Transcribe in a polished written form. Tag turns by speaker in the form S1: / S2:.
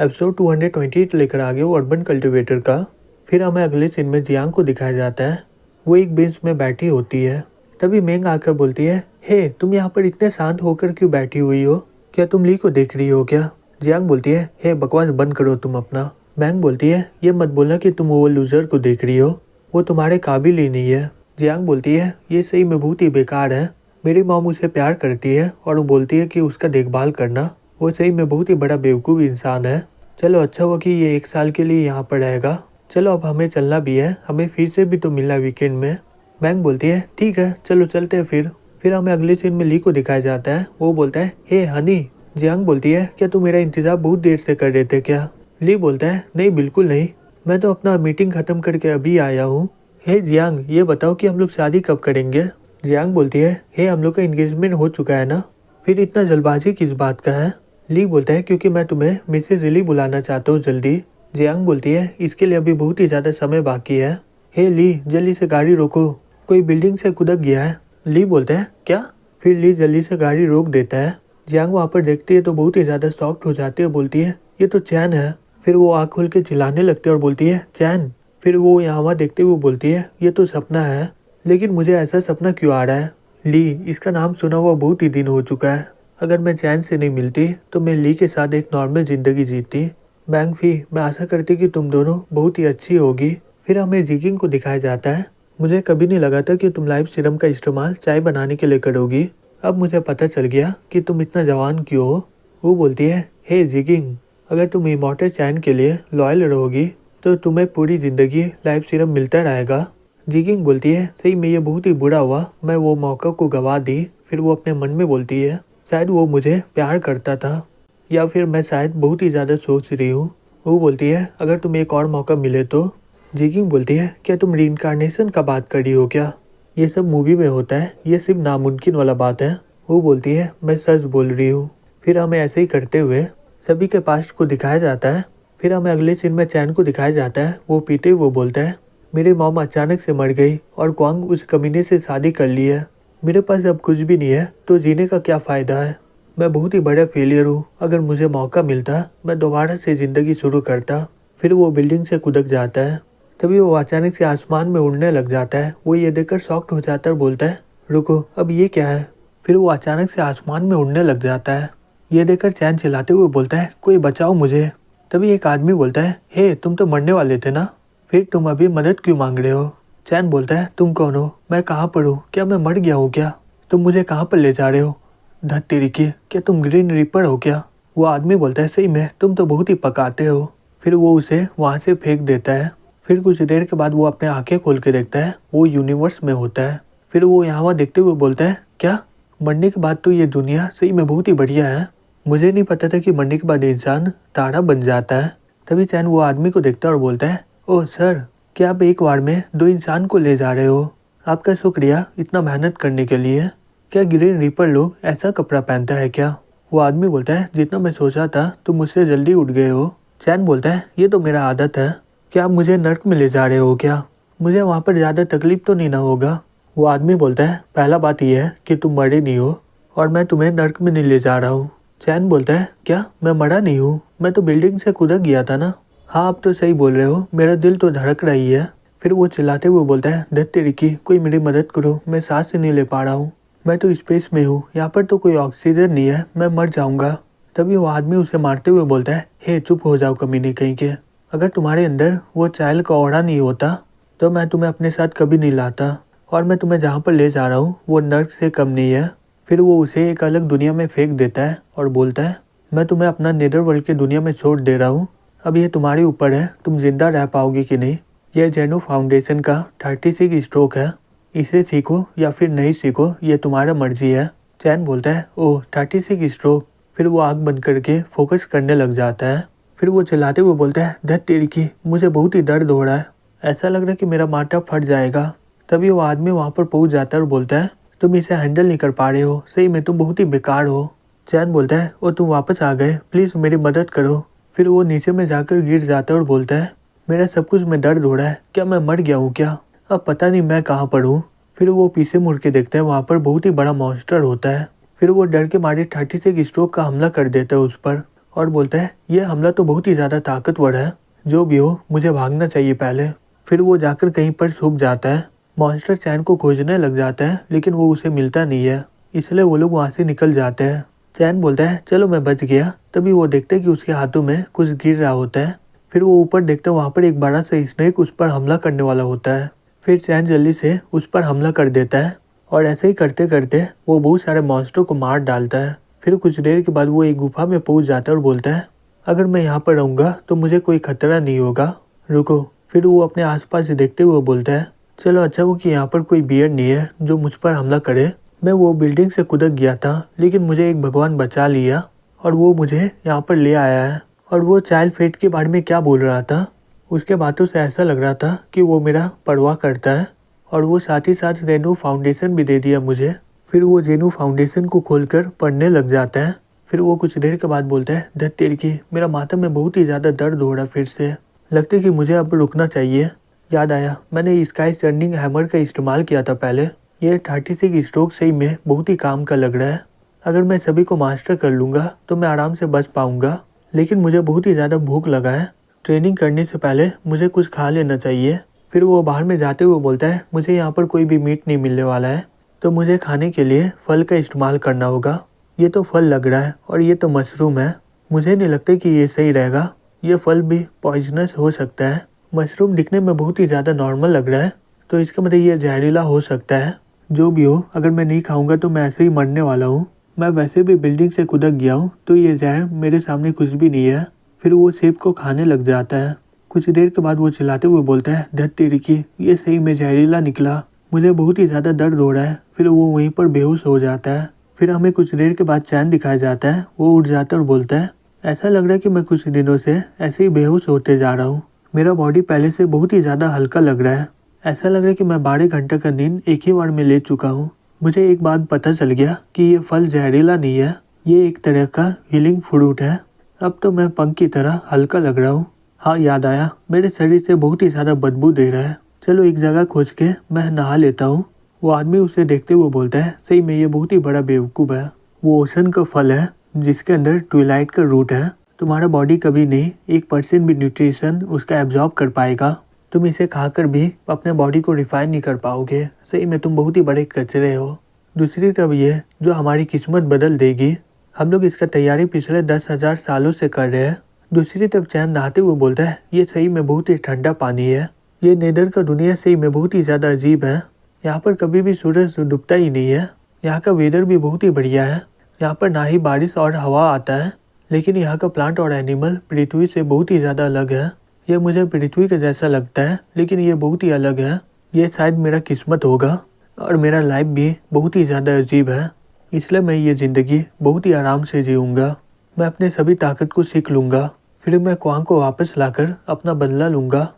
S1: Episode 228 लेकर आ गए वो अर्बन कल्टिवेटर का। फिर हमें अगले सीन में जियांग को दिखाया जाता है। वो एक बेंच में बैठी होती है। तभी मेंग आकर बोलती है, हे तुम यहाँ पर इतने शांत होकर क्यों बैठी हुई हो? क्या तुम ली को देख रही हो क्या? जियांग बोलती है, हे बकवास बंद करो तुम अपना। मेंग बोलती है, ये मत बोलना कि तुम वो लूजर को देख रही हो, वो तुम्हारे काबिल ही नहीं है। जियांग बोलती है, ये सही में बहुत ही बेकार है। मेरी मॉम उसे प्यार करती है और वो बोलती है कि उसका देखभाल करना। वो सही में बहुत ही बड़ा बेवकूफ़ इंसान है। चलो अच्छा हुआ कि ये 1 साल के लिए यहाँ पर रहेगा। चलो अब हमें चलना भी है, हमें फिर से भी तो मिलना वीकेंड में। मैंग बोलती है, ठीक है चलो चलते हैं फिर हमें अगले सीन में ली को दिखाया जाता है। वो बोलता है, हे हनी। जियांग बोलती है, क्या तुम मेरा इंतजार बहुत देर से कर रहे थे क्या? ली बोलता है, नहीं बिल्कुल नहीं, मैं तो अपना मीटिंग खत्म करके अभी आया हूँ। हे जियांग, ये बताओ कि हम लोग शादी कब करेंगे? जियांग बोलती है, हे हम लोग का एंगेजमेंट हो चुका है ना, फिर इतना जल्दबाजी किस बात का है? ली बोलता है, क्योंकि मैं तुम्हें मिसेज ली बुलाना चाहता हूँ जल्दी। जियांग बोलती है, इसके लिए अभी बहुत ही ज़्यादा समय बाकी है। हे ली, जल्दी से गाड़ी रोको, कोई बिल्डिंग से कूद गया है। ली बोलता है, क्या? फिर ली जल्दी से गाड़ी रोक देता है। जियांग वहाँ पर देखती है तो बहुत ही ज़्यादा शॉक्ड हो जाती है, बोलती है, ये तो चैन है। फिर वो आँख खोल के चिल्लाने लगती है और बोलती है, चैन। फिर वो यहाँ वहाँ देखते हुए बोलती है, ये तो सपना है, लेकिन मुझे ऐसा सपना क्यों आ रहा है? ली, इसका नाम सुना हुआ बहुत ही दिन हो चुका है। अगर मैं चैन से नहीं मिलती तो मैं ली के साथ एक नॉर्मल ज़िंदगी जीती। मैंग फी, मैं आशा करती कि तुम दोनों बहुत ही अच्छी होगी। फिर हमें जिगिंग को दिखाया जाता है। मुझे कभी नहीं लगा था कि तुम लाइफ सीरम का इस्तेमाल चाय बनाने के लिए करोगी। अब मुझे पता चल गया कि तुम इतना जवान क्यों हो। वो बोलती है, हे जिगिंग, अगर तुम इमॉर्टल चैन के लिए लॉयल रहोगी तो तुम्हें पूरी ज़िंदगी लाइफ सीरम मिलता रहेगा। जिगिंग बोलती है, सही में ये बहुत ही बुरा हुआ, मैं वो मौका को गवा दी। फिर वो अपने मन में बोलती है, शायद वो मुझे प्यार करता था, या फिर मैं शायद बहुत ही ज़्यादा सोच रही हूँ। वो बोलती है, अगर तुम्हें एक और मौका मिले तो? जिगिंग बोलती है, क्या तुम रीइंकार्नेशन का बात कर रही हो क्या? ये सब मूवी में होता है, ये सिर्फ नामुमकिन वाला बात है। वो बोलती है, मैं सच बोल रही हूँ। फिर हमें ऐसे ही करते हुए सभी के पास्ट को दिखाया जाता है। फिर हमें अगले सीन में चैन को दिखाया जाता है। वो पीते हुए बोलता है, मेरी मॉम अचानक से मर गई और क्वांग उस कमीने से शादी कर ली है। मेरे पास अब कुछ भी नहीं है तो जीने का क्या फ़ायदा है? मैं बहुत ही बड़ा फेलियर हूँ। अगर मुझे मौका मिलता मैं दोबारा से ज़िंदगी शुरू करता। फिर वो बिल्डिंग से कूद जाता है। तभी वो अचानक से आसमान में उड़ने लग जाता है। वो ये देखकर शॉक्ड हो जाता है और बोलता है, रुको, अब ये क्या है? फिर वो अचानक से आसमान में उड़ने लग जाता है। ये देखकर चैन चिल्लाते हुए बोलता है, कोई बचाओ मुझे। तभी एक आदमी बोलता है, हे तुम तो मरने वाले थे ना, फिर तुम अभी मदद क्यों मांग रहे हो? चैन बोलता है, तुम कौन हो? मैं कहाँ पर हूँ? क्या मैं मर गया हूँ क्या? तुम मुझे कहाँ पर ले जा रहे हो? धत तेरी की, क्या तुम ग्रीन रीपर हो क्या? वो आदमी बोलता है, सही में तुम तो बहुत ही पकाते हो। फिर वो उसे वहाँ से फेंक देता है। फिर कुछ देर के बाद वो अपने आंखें खोल के देखता है, वो यूनिवर्स में होता है। फिर वो यहाँ वहाँ देखते हुए बोलता है, क्या? मरने के बाद तो ये दुनिया सही में बहुत ही बढ़िया है। मुझे नहीं पता था कि मरने के बाद इंसान तारा बन जाता है। तभी चैन वो आदमी को देखता है और बोलता है, ओह सर, क्या आप एक बार में 2 इंसान को ले जा रहे हो? आपका शुक्रिया इतना मेहनत करने के लिए। क्या ग्रीन रीपर लोग ऐसा कपड़ा पहनता है क्या? वो आदमी बोलता है, जितना मैं सोचा था तुम मुझसे जल्दी उठ गए हो। चैन बोलता है, ये तो मेरा आदत है। क्या आप मुझे नर्क में ले जा रहे हो क्या? मुझे वहाँ पर ज़्यादा तकलीफ तो नहीं ना होगा? वो आदमी बोलता है, पहला बात यह है कि तुम मरे नहीं हो और मैं तुम्हें नर्क में नहीं ले जा रहा हूँ। चैन बोलता है, क्या मैं मरा नहीं हूँ? मैं तो बिल्डिंग से कूद गया था ना। हाँ आप तो सही बोल रहे हो, मेरा दिल तो धड़क रही है। फिर वो चिल्लाते हुए बोलता है, धत तेरी की, कोई मेरी मदद करो, मैं सांस ही नहीं ले पा रहा हूँ। मैं तो स्पेस में हूँ, यहाँ पर तो कोई ऑक्सीजन नहीं है, मैं मर जाऊँगा। तभी वो आदमी उसे मारते हुए बोलता है, हे चुप हो जाओ कमीने कहीं के। अगर तुम्हारे अंदर वो चाइल्ड का ऑरा नहीं होता तो मैं तुम्हें अपने साथ कभी नहीं लाता, और मैं तुम्हें जहाँ पर ले जा रहा हूँ वो नर्क से कम नहीं है। फिर वो उसे एक अलग दुनिया में फेंक देता है और बोलता है, मैं तुम्हें अपना नेदरवर्ल्ड की दुनिया में छोड़ दे रहा हूँ। अब ये तुम्हारे ऊपर है, तुम जिंदा रह पाओगे कि नहीं। यह जेनो फाउंडेशन का 36 स्ट्रोक है, इसे सीखो या फिर नहीं सीखो, ये तुम्हारा मर्जी है। चैन बोलता है, ओह 36 स्ट्रोक। फिर वो आँख बंद करके फोकस करने लग जाता है। फिर वो चिल्लाते हुए बोलता है, धत तेरी की, मुझे बहुत ही दर्द हो रहा है, ऐसा लग रहा है कि मेरा माथा फट जाएगा। तभी वो आदमी वहाँ पर पहुँच जाता है और बोलता है, तुम इसे हैंडल नहीं कर पा रहे हो, सही में तुम बहुत ही बेकार हो। चैन बोलता है, ओ तुम वापस आ गए, प्लीज़ मेरी मदद करो। फिर वो नीचे में जाकर गिर जाता है और बोलता है, मेरा सब कुछ में दर्द हो रहा है, क्या मैं मर गया हूँ क्या? अब पता नहीं मैं कहाँ पर हूँ। फिर वो पीछे मुड़ के देखते हैं, वहाँ पर बहुत ही बड़ा मॉन्स्टर होता है। फिर वो डर के मारे 36 स्ट्रोक का हमला कर देता है उस पर। और बोलता है ये हमला तो बहुत ही ज़्यादा ताकतवर है, जो भी हो मुझे भागना चाहिए पहले। फिर वो जाकर कहीं पर छुप जाता है। मॉन्स्टर चैन को खोजने लग जाता है लेकिन वो उसे मिलता नहीं है, इसलिए वो लोग वहाँ से निकल जाते हैं। चैन बोलता है चलो मैं बच गया। तभी वो देखते हैं कि उसके हाथों में कुछ गिर रहा होता है। फिर वो ऊपर देखते हैं वहाँ पर एक बड़ा सा स्नेक उस पर हमला करने वाला होता है। फिर चैन जल्दी से उस पर हमला कर देता है और ऐसे ही करते करते वो बहुत सारे मॉन्स्टरों को मार डालता है। फिर कुछ देर के बाद वो एक गुफा में पहुंच जाता है और बोलता है अगर मैं यहाँ पर रहूँगा तो मुझे कोई खतरा नहीं होगा, रुको। फिर वो अपने आसपास देखते हुए बोलता है चलो अच्छा हो कि यहाँ पर कोई बियर नहीं है जो मुझ पर हमला करे। मैं वो बिल्डिंग से कूद गया था लेकिन मुझे एक भगवान बचा लिया और वो मुझे यहाँ पर ले आया है। और वो चाइल्ड फेट के बारे में क्या बोल रहा था, उसके बातों से ऐसा लग रहा था कि वो मेरा परवाह करता है। और वो साथ ही साथ जेनू फाउंडेशन भी दे दिया मुझे। फिर वो जेनू फाउंडेशन को खोलकर पढ़ने लग जाता है। फिर वो कुछ देर के बाद बोलता है धत तेरी की, मेरा माथा में बहुत ही ज़्यादा दर्द हो रहा है, फिर से लगता है कि मुझे अब रुकना चाहिए। याद आया मैंने स्काई टर्निंग हैमर का इस्तेमाल किया था पहले, ये 36 स्ट्रोक सही में बहुत ही काम का लग रहा है। अगर मैं सभी को मास्टर कर लूँगा तो मैं आराम से बच पाऊँगा, लेकिन मुझे बहुत ही ज़्यादा भूख लगा है। ट्रेनिंग करने से पहले मुझे कुछ खा लेना चाहिए। फिर वो बाहर में जाते हुए बोलता है मुझे यहाँ पर कोई भी मीट नहीं मिलने वाला है, तो मुझे खाने के लिए फल का इस्तेमाल करना होगा। ये तो फल लग रहा है और ये तो मशरूम है, मुझे नहीं लगता कि ये सही रहेगा, ये फल भी पॉइजनस हो सकता है। मशरूम दिखने में बहुत ही ज़्यादा नॉर्मल लग रहा है, तो इसका मतलब ये जहरीला हो सकता है। जो भी हो, अगर मैं नहीं खाऊंगा तो मैं ऐसे ही मरने वाला हूँ। मैं वैसे भी बिल्डिंग से कूद गया हूँ तो ये जहर मेरे सामने कुछ भी नहीं है। फिर वो सेब को खाने लग जाता है। कुछ देर के बाद वो चिल्लाते हुए बोलता है धत तेरी की, ये सही में जहरीला निकला, मुझे बहुत ही ज़्यादा दर्द हो रहा है। फिर वो वहीं पर बेहोश हो जाता है। फिर हमें कुछ देर के बाद चैन दिखाया जाता है। वो उठ जाता है और बोलता है ऐसा लग रहा है कि मैं कुछ दिनों से ऐसे ही बेहोश होते जा रहा हूँ, मेरा बॉडी पहले से बहुत ही ज़्यादा हल्का लग रहा है। ऐसा लग रहा है कि मैं 12 घंटे का नींद एक ही बार में ले चुका हूँ। मुझे एक बात पता चल गया कि ये फल जहरीला नहीं है, ये एक तरह का हीलिंग फ्रूट है। अब तो मैं पंख की तरह हल्का लग रहा हूँ। हाँ याद आया, मेरे शरीर से बहुत ही ज़्यादा बदबू दे रहा है, चलो एक जगह खोज के मैं नहा लेता हूँ। वो आदमी उसे देखते हुए बोलता है सही में ये बहुत ही बड़ा बेवकूफ़ है, वो ओशन का फल है जिसके अंदर ट्विलाइट का रूट है। तुम्हारा बॉडी कभी नहीं 1% भी न्यूट्रिशन उसका एब्जॉर्ब कर पाएगा, तुम इसे खाकर भी अपने बॉडी को रिफाइन नहीं कर पाओगे। सही में तुम बहुत ही बड़े कचरे हो। दूसरी तरफ ये जो हमारी किस्मत बदल देगी, हम लोग इसका तैयारी पिछले 10,000 सालों से कर रहे हैं। दूसरी तरफ चैन नहाते हुए बोलता है ये सही में बहुत ही ठंडा पानी है, ये नेदर का दुनिया सही में बहुत ही ज़्यादा अजीब है। यहाँ पर कभी भी सूरज डूबता ही नहीं है, यहाँ का वेदर भी बहुत ही बढ़िया है, यहाँ पर ना ही बारिश और हवा आता है। लेकिन यहाँ का प्लांट और एनिमल पृथ्वी से बहुत ही ज़्यादा अलग है। ये मुझे पृथ्वी के जैसा लगता है लेकिन ये बहुत ही अलग है। ये शायद मेरा किस्मत होगा और मेरा लाइफ भी बहुत ही ज़्यादा अजीब है, इसलिए मैं ये ज़िंदगी बहुत ही आराम से जीऊँगा। मैं अपने सभी ताकत को सीख लूँगा, फिर मैं क्वांग को वापस लाकर अपना बदला लूँगा।